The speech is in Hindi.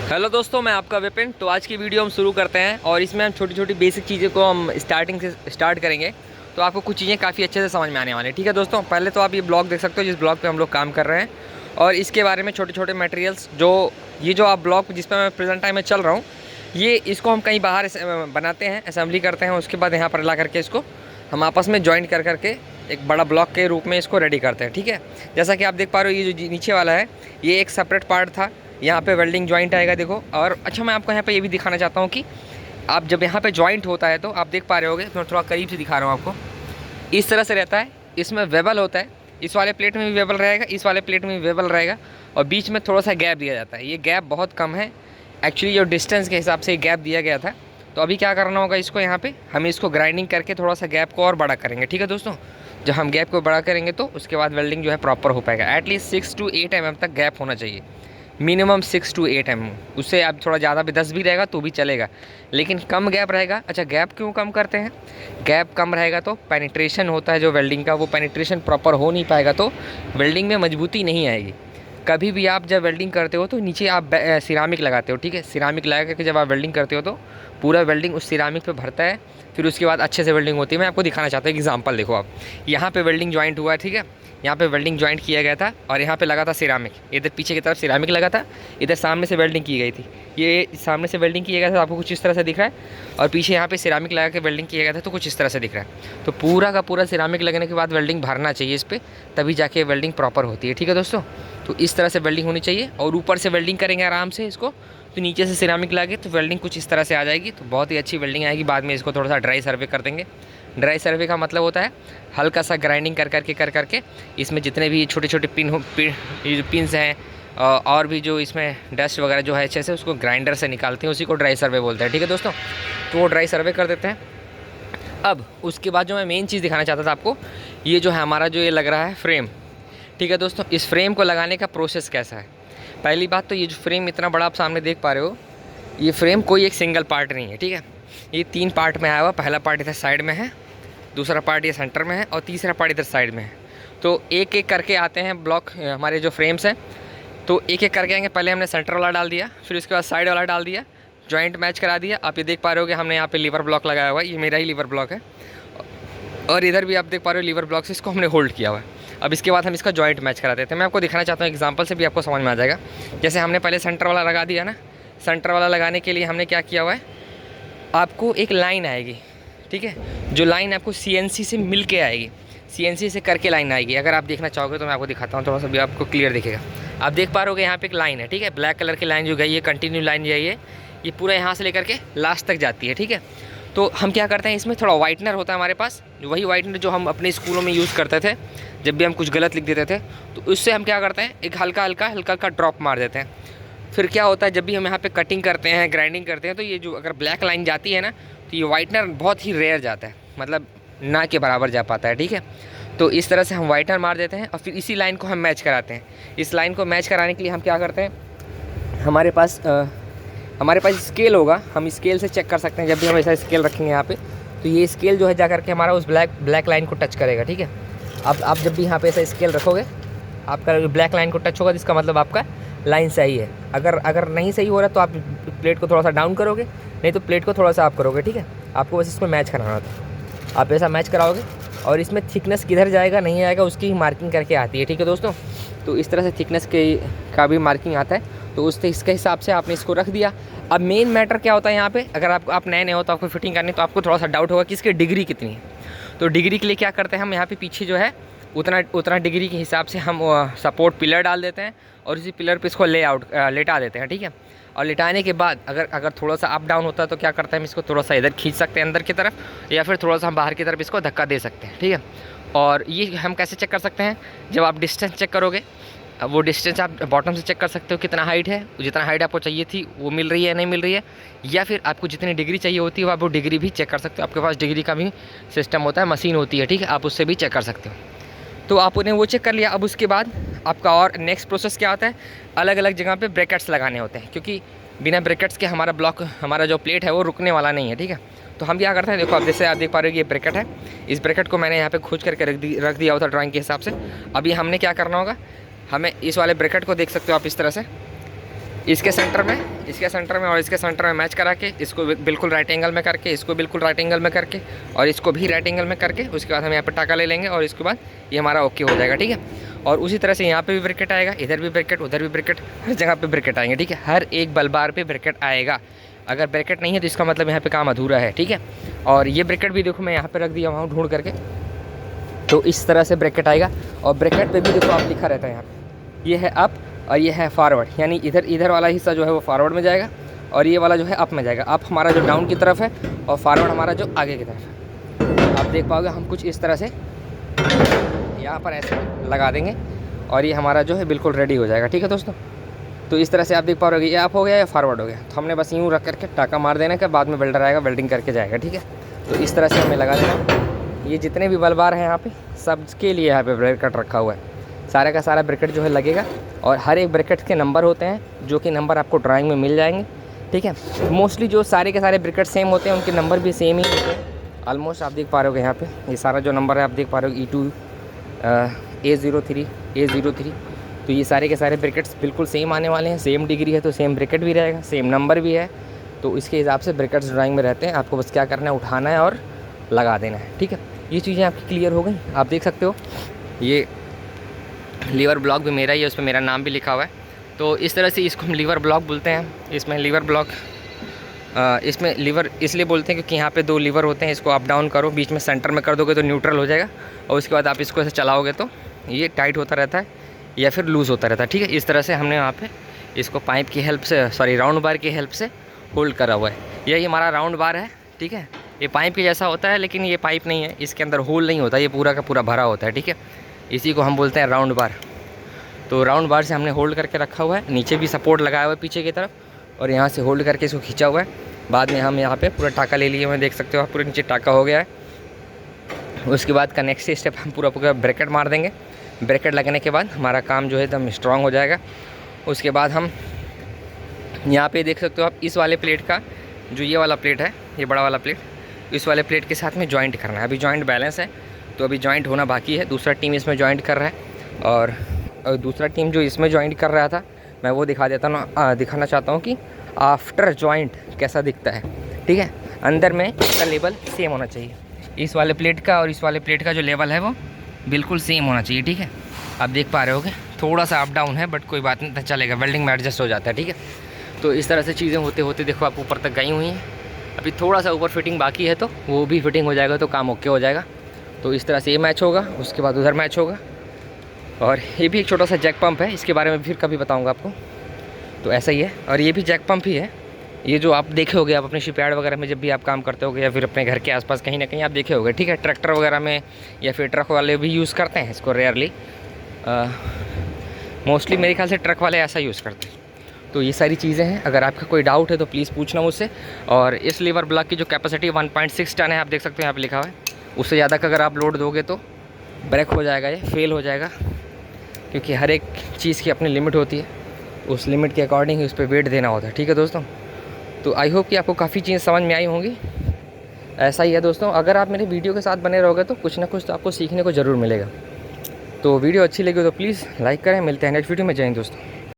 हेलो दोस्तों, मैं आपका विपिन। तो आज की वीडियो हम शुरू करते हैं और इसमें हम छोटी छोटी बेसिक चीज़ों को हम स्टार्टिंग से स्टार्ट करेंगे। तो आपको कुछ चीज़ें काफ़ी अच्छे से समझ में आने वाली हैं। ठीक है दोस्तों, पहले तो आप ये ब्लॉग देख सकते हो जिस ब्लॉग पे हम लोग काम कर रहे हैं, और इसके बारे में छोटे छोटे मटेरियल्स जो आप ब्लॉग जिस पर मैं प्रेजेंट टाइम में चल रहा हूँ, ये इसको हम कहीं बाहर बनाते हैं, असेंबली करते हैं। उसके बाद यहाँ पर ला करके इसको हम आपस में जॉइंट कर करके एक बड़ा ब्लॉक के रूप में इसको रेडी करते हैं। ठीक है, जैसा कि आप देख पा रहे हो, ये जो नीचे वाला है ये एक सेपरेट पार्ट था। यहाँ पे वेल्डिंग जॉइंट आएगा, देखो। और अच्छा, मैं आपको यहाँ पे ये भी दिखाना चाहता हूँ कि आप जब यहाँ पे जॉइंट होता है तो आप देख पा रहे होगे, मैं थोड़ा करीब से दिखा रहा हूँ आपको। इस तरह से रहता है, इसमें वेबल होता है। इस वाले प्लेट में भी वेबल रहेगा, इस वाले प्लेट में भी वेबल रहेगा, और बीच में थोड़ा सा गैप दिया जाता है। ये गैप बहुत कम है एक्चुअली, जो डिस्टेंस के हिसाब से गैप दिया गया था। तो अभी क्या करना होगा, इसको यहाँ पे हम इसको ग्राइंडिंग करके थोड़ा सा गैप को और बड़ा करेंगे। ठीक है दोस्तों, जब हम गैप को बड़ा करेंगे तो उसके बाद वेल्डिंग जो है प्रॉपर हो पाएगा। एटलीस्ट 6 to 8 mm तक गैप होना चाहिए, मिनिमम 6 to 8 mm। उससे आप थोड़ा ज़्यादा भी 10 भी रहेगा तो भी चलेगा, लेकिन कम गैप रहेगा। अच्छा, गैप क्यों कम करते हैं? गैप कम रहेगा तो पेनिट्रेशन होता है जो वेल्डिंग का, वो पेनिट्रेशन प्रॉपर हो नहीं पाएगा, तो वेल्डिंग में मजबूती नहीं आएगी। कभी भी आप जब वेल्डिंग करते हो तो नीचे आप सिरामिक लगाते हो। ठीक है, सिरामिक लगा करके जब आप वेल्डिंग करते हो तो पूरा वेल्डिंग उस सिरामिक पे भरता है, फिर उसके बाद अच्छे से वेल्डिंग होती है। मैं आपको दिखाना चाहता हूँ एग्जांपल। देखो आप, यहाँ पे वेल्डिंग जॉइंट हुआ है। ठीक है, यहाँ पे वेल्डिंग जॉइंट किया गया था और यहाँ पे लगा था सिरामिक। इधर पीछे की तरफ सिरामिक लगा था, इधर सामने से वेल्डिंग की गई थी। ये सामने से वेल्डिंग किया गया था, आपको कुछ इस तरह से दिख रहा है, और पीछे यहाँ पे सिरामिक लगा के वेल्डिंग किया गया था, तो कुछ इस तरह से दिख रहा है। तो पूरा का पूरा सिरामिक लगने के बाद वेल्डिंग भरना चाहिए इस पर, तभी जाके वेल्डिंग प्रॉपर होती है। ठीक है दोस्तों, तो इस तरह से वेल्डिंग होनी चाहिए। और ऊपर से वेल्डिंग करेंगे आराम से इसको, तो नीचे से सिरामिक लगे तो वेल्डिंग कुछ इस तरह से आ जाएगी, तो बहुत ही अच्छी वेल्डिंग आएगी। बाद में इसको थोड़ा सा ड्राई सर्वे कर देंगे। ड्राई सर्वे का मतलब होता है हल्का सा ग्राइंडिंग कर करके इसमें जितने भी छोटे छोटे पिन्स हैं और भी जो इसमें डस्ट वगैरह जो है अच्छे से उसको ग्राइंडर से निकालते हैं, उसी को ड्राई सर्वे बोलते हैं। ठीक है दोस्तों, तो वो ड्राई सर्वे कर देते हैं। अब उसके बाद जो मैं मेन चीज़ दिखाना चाहता था आपको, ये जो है हमारा जो ये लग रहा है फ्रेम। ठीक है दोस्तों, इस फ्रेम को लगाने का प्रोसेस कैसा है? पहली बात तो ये जो फ्रेम इतना बड़ा आप सामने देख पा रहे हो, ये फ्रेम कोई एक सिंगल पार्ट नहीं है। ठीक है, ये 3 पार्ट में आया हुआ। पहला पार्ट इधर साइड में है, दूसरा पार्ट ये सेंटर में है, और तीसरा पार्ट इधर साइड में है। तो एक एक करके आते हैं ब्लॉक हमारे जो फ्रेम्स हैं, तो एक एक करके आएंगे। पहले हमने सेंटर वाला डाल दिया, फिर उसके बाद साइड वाला डाल दिया, जॉइंट मैच करा दिया। आप ये देख पा रहे हो कि हमने यहाँ पे लीवर ब्लॉक लगाया हुआ है, ये मेरा ही लीवर ब्लॉक है, और इधर भी आप देख पा रहे हो लीवर ब्लॉक से इसको हमने होल्ड किया हुआ है। अब इसके बाद हम इसका जॉइंट मैच करा देते हैं। मैं आपको दिखाना चाहता हूँ एग्जांपल से भी आपको समझ में आ जाएगा। जैसे हमने पहले सेंटर वाला लगा दिया ना, सेंटर वाला लगाने के लिए हमने क्या किया हुआ है, आपको एक लाइन आएगी। ठीक है, जो लाइन आपको CNC से मिल के आएगी, CNC से करके लाइन आएगी। अगर आप देखना चाहोगे तो मैं आपको दिखाता हूँ, थोड़ा सा भी आपको क्लियर दिखेगा। आप देख पा रहे हो यहाँ पे एक लाइन है। ठीक है, ब्लैक कलर की लाइन जो गई है, कंटिन्यू लाइन गई है, ये पूरा यहाँ से लेकर के लास्ट तक जाती है। ठीक है, तो हम क्या करते हैं, इसमें थोड़ा वाइटनर होता है हमारे पास, वही वाइटनर जो हम अपने स्कूलों में यूज़ करते थे जब भी हम कुछ गलत लिख देते थे। तो उससे हम क्या करते हैं, एक हल्का हल्का ड्रॉप मार देते हैं। फिर क्या होता है, जब भी हम यहाँ पे कटिंग करते हैं, ग्राइंडिंग करते हैं, तो ये जो अगर ब्लैक लाइन जाती है ना, तो ये वाइटनर बहुत ही रेयर जाता है, मतलब ना के बराबर जा पाता है। ठीक है, तो इस तरह से हम वाइटनर मार देते हैं और फिर इसी लाइन को हम मैच कराते हैं। इस लाइन को मैच कराने के लिए हम क्या करते हैं, हमारे पास स्केल होगा, हम स्केल से चेक कर सकते हैं। जब भी हम ऐसा स्केल रखेंगे यहाँ पे, तो ये स्केल जो है जा करके हमारा उस ब्लैक लाइन को टच करेगा। ठीक है, अब आप जब भी यहाँ पे ऐसा स्केल रखोगे, आपका ब्लैक लाइन को टच होगा, जिसका मतलब आपका लाइन सही है। अगर नहीं सही हो रहा तो आप प्लेट को थोड़ा सा डाउन करोगे, नहीं तो प्लेट को थोड़ा सा अप करोगे। ठीक है, आपको बस इसको मैच कराना था। आप ऐसा मैच कराओगे और इसमें थिकनेस किधर जाएगा नहीं आएगा उसकी मार्किंग करके आती है। ठीक है दोस्तों, तो इस तरह से थिकनेस का भी मार्किंग आता है, तो इसके हिसाब से आपने इसको रख दिया। अब मेन मैटर क्या होता है यहाँ पे, अगर आप नए हो तो आपको फिटिंग करनी, तो आपको थोड़ा सा डाउट होगा कि इसकी डिग्री कितनी है। तो डिग्री के लिए क्या करते हैं, हम यहाँ पे पीछे जो है उतना डिग्री के हिसाब से हम सपोर्ट पिलर डाल देते हैं, और इसी पिलर पे इसको लेटा देते हैं। ठीक है, और लेटाने के बाद अगर थोड़ा सा अप डाउन होता है तो क्या करते हैं, हम इसको थोड़ा सा इधर खींच सकते हैं अंदर की तरफ, या फिर थोड़ा सा हम बाहर की तरफ इसको धक्का दे सकते हैं। ठीक है, और ये हम कैसे चेक कर सकते हैं, जब आप डिस्टेंस चेक करोगे, वो डिस्टेंस आप बॉटम से चेक कर सकते हो कितना हाइट है, जितना हाइट आपको चाहिए थी वो मिल रही है नहीं मिल रही है, या फिर आपको जितनी डिग्री चाहिए होती है आप वो डिग्री भी चेक कर सकते हो। आपके पास डिग्री का भी सिस्टम होता है, मशीन होती है। ठीक है, आप उससे भी चेक कर सकते हो। तो आपने वो चेक कर लिया। अब उसके बाद आपका और नेक्स्ट प्रोसेस क्या होता है, अलग अलग जगह पे ब्रैकेट्स लगाने होते हैं, क्योंकि बिना ब्रैकेट्स के हमारा जो प्लेट है वो रुकने वाला नहीं है। ठीक है, तो हम क्या करते हैं, देखो आप जैसे आप देख पा रहे हो ये ब्रैकेट है, इस ब्रैकेट को मैंने यहाँ पे खोज करके रख दिया होता ड्राइंग के हिसाब से। अभी हमने क्या करना होगा, हमें इस वाले ब्रैकेट को देख सकते हो आप इस तरह से, इसके सेंटर में और इसके सेंटर में मैच करा के, इसको बिल्कुल राइट एंगल में करके, इसको बिल्कुल राइट एंगल में करके और इसको भी राइट एंगल में करके, उसके बाद हम यहाँ पे टाका ले लेंगे और इसके बाद ये हमारा ओके हो जाएगा। ठीक है, और उसी तरह से यहाँ पे भी ब्रैकेट आएगा, इधर भी ब्रैकेट, उधर भी ब्रैकेट, हर जगह पे ब्रैकेट आएंगे। ठीक है, हर एक बल बार पे ब्रैकेट आएगा। अगर ब्रैकेट नहीं है तो इसका मतलब यहाँ पे काम अधूरा है। ठीक है, और ये ब्रैकेट भी देखो मैं यहाँ पे रख दिया वहाँ ढूंढ करके, तो इस तरह से ब्रैकेट आएगा। और ब्रैकेट पे भी देखो आप लिखा रहता है यहाँ पे, ये है अप और ये है फॉरवर्ड, यानी इधर वाला हिस्सा जो है वो फॉरवर्ड में जाएगा और ये वाला जो है अप में जाएगा। अप हमारा जो डाउन की तरफ है और फॉरवर्ड हमारा जो आगे की तरफ है। आप देख पाओगे हम कुछ इस तरह से यहाँ पर ऐसे लगा देंगे और ये हमारा जो है बिल्कुल रेडी हो जाएगा। ठीक है दोस्तों, तो इस तरह से आप देख पाओगे ये अप हो गया या फॉरवर्ड हो गया। तो हमने बस यूँ रख करके टाका मार देना कि बाद में वेल्डर आएगा, वेल्डिंग करके जाएगा। ठीक है, तो इस तरह से हमें लगा देना। ये जितने भी बल बार हैं यहाँ पे सबके लिए यहाँ पे ब्रैकेट रखा हुआ है। सारा का सारा ब्रैकेट जो है लगेगा और हर एक ब्रैकेट के नंबर होते हैं, जो कि नंबर आपको ड्राइंग में मिल जाएंगे। ठीक है, मोस्टली जो सारे के सारे ब्रैकेट सेम होते हैं, उनके नंबर भी सेम ही होते हैं ऑलमोस्ट। आप देख पा रहे हो यहाँ पे ये सारा जो नंबर है आप देख पा रहे हो E2 A03 A03। तो ये सारे के सारे ब्रैकेट्स बिल्कुल सेम आने वाले हैं। सेम डिग्री है तो सेम ब्रैकेट भी रहेगा, सेम नंबर भी है, तो इसके हिसाब से ब्रैकेट्स ड्राइंग में रहते हैं। आपको बस क्या करना है, उठाना है और लगा देना है। ठीक है, ये चीज़ें आपकी क्लियर हो गई। आप देख सकते हो ये लीवर ब्लॉक भी मेरा ही है, उस पर मेरा नाम भी लिखा हुआ है। तो इस तरह से इसको हम लीवर ब्लॉक बोलते हैं। इसमें लीवर ब्लॉक इसमें लीवर इसलिए बोलते हैं क्योंकि यहाँ पे 2 लीवर होते हैं। इसको अप डाउन करो, बीच में सेंटर में कर दोगे तो न्यूट्रल हो जाएगा और उसके बाद आप इसको ऐसे चलाओगे तो ये टाइट होता रहता है या फिर लूज़ होता रहता है। ठीक है, इस तरह से हमने यहाँ पे इसको पाइप की हेल्प से, सॉरी राउंड बार की हेल्प से होल्ड करा हुआ है। यही हमारा राउंड बार है। ठीक है, ये पाइप के जैसा होता है लेकिन ये पाइप नहीं है, इसके अंदर होल नहीं होता, ये पूरा का पूरा भरा होता है। ठीक है, इसी को हम बोलते हैं राउंड बार। तो राउंड बार से हमने होल्ड करके रखा हुआ है। नीचे भी सपोर्ट लगाया हुआ है पीछे की तरफ और यहाँ से होल्ड करके इसको खींचा हुआ है। बाद में हम यहाँ पे पूरा टाका ले लिए हुए, देख सकते हो आप, पूरे नीचे टाका हो गया है। उसके बाद का नेक्स्ट स्टेप हम पूरा ब्रैकेट मार देंगे। ब्रैकेट लगने के बाद हमारा काम जो है एकदम स्ट्रॉन्ग हो जाएगा। उसके बाद हम यहाँ पे देख सकते हो आप, इस वाले प्लेट का जो ये वाला प्लेट है, ये बड़ा वाला प्लेट, इस वाले प्लेट के साथ में जॉइंट करना है। अभी जॉइंट बैलेंस है तो अभी जॉइंट होना बाकी है। दूसरा टीम इसमें जॉइंट कर रहा है और दूसरा टीम जो इसमें जॉइंट कर रहा था मैं वो दिखाना चाहता हूँ कि आफ्टर जॉइंट कैसा दिखता है। ठीक है, अंदर में इसका लेवल सेम होना चाहिए। इस वाले प्लेट का और इस वाले प्लेट का जो लेवल है वो बिल्कुल सेम होना चाहिए। ठीक है, आप देख पा रहे होगे थोड़ा सा अप डाउन है बट कोई बात नहीं, चलेगा, वेल्डिंग में एडजस्ट हो जाता है। ठीक है, तो इस तरह से चीज़ें होते होते देखो आप ऊपर तक गई हुई हैं। अभी थोड़ा सा ऊपर फिटिंग बाकी है तो वो भी फिटिंग हो जाएगा तो काम ओके हो जाएगा। तो इस तरह से ये मैच होगा, उसके बाद उधर मैच होगा। और ये भी एक छोटा सा जैक पंप है, इसके बारे में फिर कभी बताऊँगा आपको। तो ऐसा ही है, और ये भी जैक पंप ही है। ये जो आप देखे होगे आप अपने शिपयार्ड वगैरह में जब भी आप काम करते होगे या फिर अपने घर के आसपास कहीं ना कहीं आप देखे होगे। ठीक है, ट्रैक्टर वगैरह में या फिर ट्रक वाले भी यूज़ करते हैं इसको, रेयरली, मोस्टली मेरे ख्याल से ट्रक वाले ऐसा यूज़ करते हैं। तो ये सारी चीज़ें हैं, अगर आपका कोई डाउट है तो प्लीज़ पूछना मुझसे। और इस लीवर ब्लॉक की जो कैपेसिटी 1.6 टन है, आप देख सकते हो यहाँ पे लिखा हुआ है। उससे ज़्यादा का अगर आप लोड दोगे तो ब्रेक हो जाएगा, ये फेल हो जाएगा, क्योंकि हर एक चीज़ की अपनी लिमिट होती है, उस लिमिट के अकॉर्डिंग ही उस पर वेट देना होता है। ठीक है दोस्तों, तो आई होप कि आपको काफ़ी चीज़ समझ में आई होंगी। ऐसा ही है दोस्तों, अगर आप मेरे वीडियो के साथ बने रहोगे तो कुछ ना कुछ तो आपको सीखने को ज़रूर मिलेगा। तो वीडियो अच्छी लगी तो प्लीज़ लाइक करें। मिलते हैं नेक्स्ट वीडियो में। जय हिंद दोस्तों।